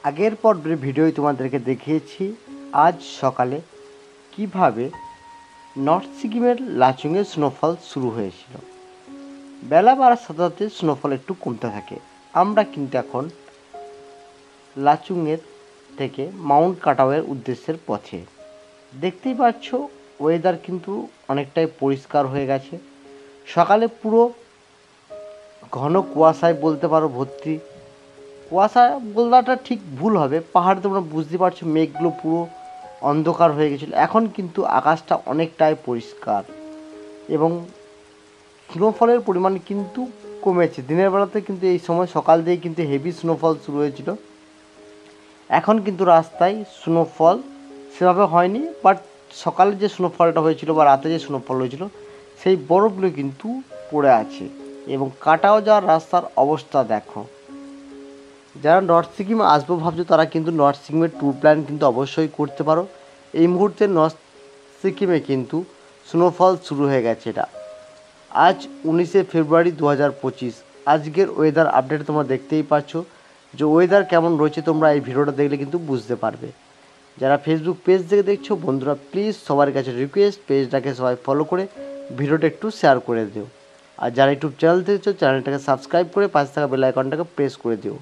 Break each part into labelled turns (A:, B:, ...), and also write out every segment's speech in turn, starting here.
A: আগের পর্বের ভিডিওয় তোমাদেরকে দেখিয়েছি আজ সকালে কিভাবে নর্থ সিকিমের লাচুংয়ে স্নোফল শুরু হয়েছিল। বেলা বাড়ার সাথে সাথে স্নোফল একটু কমতে থাকে। আমরা কিন্তু এখন লাচুংয়ের থেকে মাউন্ট কাটাওয়ের উদ্দেশ্যের পথে। দেখতেই পাচ্ছ ওয়েদার কিন্তু অনেকটাই পরিষ্কার হয়ে গেছে। সকালে পুরো ঘন কুয়াশায় বলতে পারো ভর্তি। কুয়াশা বলাটা ঠিক ভুল হবে, পাহাড়ে তোমরা বুঝতে পারছো মেঘগুলো পুরো অন্ধকার হয়ে গেছিলো। এখন কিন্তু আকাশটা অনেকটাই পরিষ্কার এবং স্নোফলের পরিমাণ কিন্তু কমেছে। দিনের বেলাতে কিন্তু এই সময় সকাল দিয়ে কিন্তু হেভি স্নোফল শুরু হয়েছিল। এখন কিন্তু রাস্তায় স্নোফল সেভাবে হয়নি, বাট সকালে যে স্নোফলটা হয়েছিল বা রাতে যে স্নোফল হয়েছিল সেই বরফগুলো কিন্তু পড়ে আছে এবং কাটাও যাওয়ার রাস্তার অবস্থা দেখো। যারা নর্থ সিকিম আসবো ভাবছো তারা কিন্তু নর্থ সিকিমের ট্যুর প্ল্যান কিন্তু অবশ্যই করতে পারো। এই মুহূর্তে নর্থ সিকিমে কিন্তু স্নোফল শুরু হয়ে গেছে। এটা আজ 19শে ফেব্রুয়ারি 2025। আজকের ওয়েদার আপডেট তোমরা দেখতেই পাচ্ছ যে ওয়েদার কেমন রয়েছে। তোমরা এই ভিডিওটা দেখলে কিন্তু বুঝতে পারবে। যারা ফেসবুক পেজ থেকে দেখছো বন্ধুরা, প্লিজ সবার কাছে রিকোয়েস্ট, পেজটাকে সবাই ফলো করে ভিডিওটা একটু শেয়ার করে দিও। আর যারা ইউটিউব চ্যানেল দেখছো চ্যানেলটাকে সাবস্ক্রাইব করে পাশে থাকা বেল আইকনটাকে প্রেস করে দিও।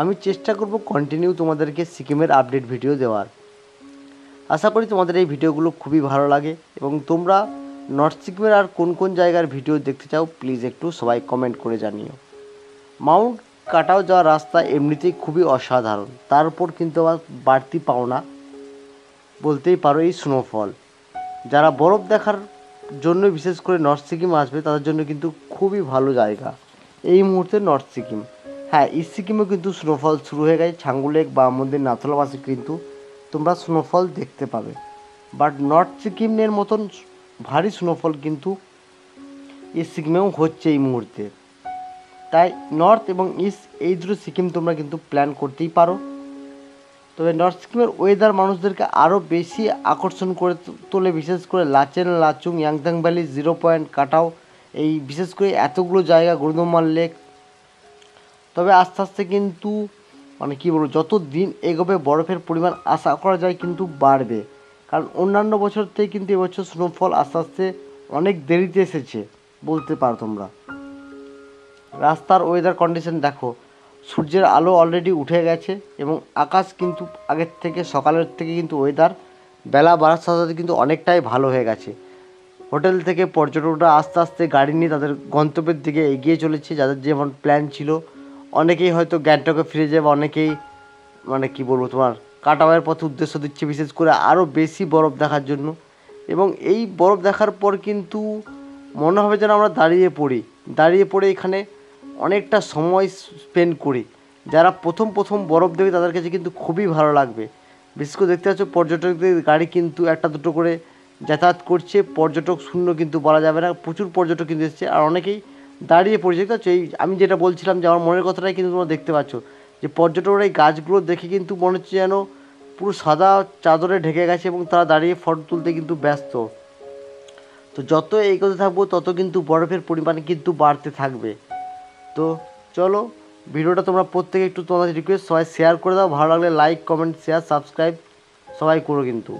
A: আমি চেষ্টা করব কন্টিনিউ তোমাদেরকে সিকিমের আপডেট ভিডিও দেওয়ার। আশা করি তোমাদের এই ভিডিওগুলো খুবই ভালো লাগে এবং তোমরা নর্থ সিকিমের আর কোন কোন জায়গার ভিডিও দেখতে চাও প্লিজ একটু সবাই কমেন্ট করে জানিও। মাউন্ট কাটাও যাওয়ার রাস্তা এমনিতেই খুবই অসাধারণ, তার উপর কিন্তু আবার বাড়তি পাওনা বলতেই পারো এই স্নোফল। যারা বরফ দেখার জন্য বিশেষ করে নর্থ সিকিম আসবে তাদের জন্য কিন্তু খুবই ভালো জায়গা এই মুহূর্তে নর্থ সিকিম। হ্যাঁ, ইস্ট সিকিমেও কিন্তু স্নোফল শুরু হয়ে গেছে। ছাঙ্গু লেক বা আমাদের নাথুলা পাশে কিন্তু তোমরা স্নোফল দেখতে পাবে, বাট নর্থ সিকিমের মতন ভারী স্নোফল কিন্তু ইস্ট সিকিমেও হচ্ছে এই মুহূর্তে। তাই নর্থ এবং ইস্ট এই দুটো সিকিম তোমরা কিন্তু প্ল্যান করতেই পারো। তবে নর্থ সিকিমের ওয়েদার মানুষদেরকে আরও বেশি আকর্ষণ করে তোলে, বিশেষ করে লাচেন, লাচুং, ইয়াংথাং ভ্যালি, 0 পয়েন্ট, কাটাও, এই বিশেষ করে এতগুলো জায়গা, গুরুদম্মার লেক। তবে আস্তে আস্তে কিন্তু কী বলবো, যত দিন এগোবে বরফের পরিমাণ আশা করা যায় কিন্তু বাড়বে। কারণ অন্যান্য বছর থেকে কিন্তু এবছর স্নোফল আস্তে আস্তে অনেক দেরিতে এসেছে বলতে পারো তোমরা। রাস্তার ওয়েদার কন্ডিশন দেখো, সূর্যের আলো অলরেডি উঠে গেছে এবং আকাশ কিন্তু আগের থেকে সকালের থেকে কিন্তু ওয়েদার বেলা বাড়ার সাথে সাথে কিন্তু অনেকটাই ভালো হয়ে গেছে। হোটেল থেকে পর্যটকরা আস্তে আস্তে গাড়ি নিয়ে তাদের গন্তব্যের দিকে এগিয়ে চলেছে। যাদের যেমন প্ল্যান ছিল, অনেকেই হয়তো গ্যাংটকে ফিরে যাবে, অনেকেই তোমার কাটাওয়ের পথে উদ্দেশ্য দিচ্ছে বিশেষ করে আরও বেশি বরফ দেখার জন্য। এবং এই বরফ দেখার পর কিন্তু মনে হবে যেন আমরা দাঁড়িয়ে পড়ে এখানে অনেকটা সময় স্পেন্ড করি। যারা প্রথম বরফ দেখবে তাদের কাছে কিন্তু খুবই ভালো লাগবে। বিশেষ করে দেখতে পাচ্ছ পর্যটকদের গাড়ি কিন্তু একটা দুটো করে যাতায়াত করছে। পর্যটক শূন্য কিন্তু বলা যাবে না, প্রচুর পর্যটক কিন্তু এসছে আর অনেকেই দাঁড়িয়ে পড়েছে। দেখতে পাচ্ছ, এই আমি যেটা বলছিলাম যে আমার মনের কথাটাই কিন্তু তোমরা দেখতে পাচ্ছ যে পর্যটকরা এই গাছগুলো দেখে কিন্তু মনে হচ্ছে যেন পুরো সাদা চাদরে ঢেকে গেছে এবং তারা দাঁড়িয়ে ফটো তুলতে কিন্তু ব্যস্ত। তো যত এগোতে থাকবো তত কিন্তু বরফের পরিমাণ কিন্তু বাড়তে থাকবে। তো চলো, ভিডিওটা তোমরা প্রত্যেকে একটু তোমাদের রিকোয়েস্ট সবাই শেয়ার করে দাও। ভালো লাগলে লাইক, কমেন্ট, শেয়ার, সাবস্ক্রাইব সবাই করো কিন্তু।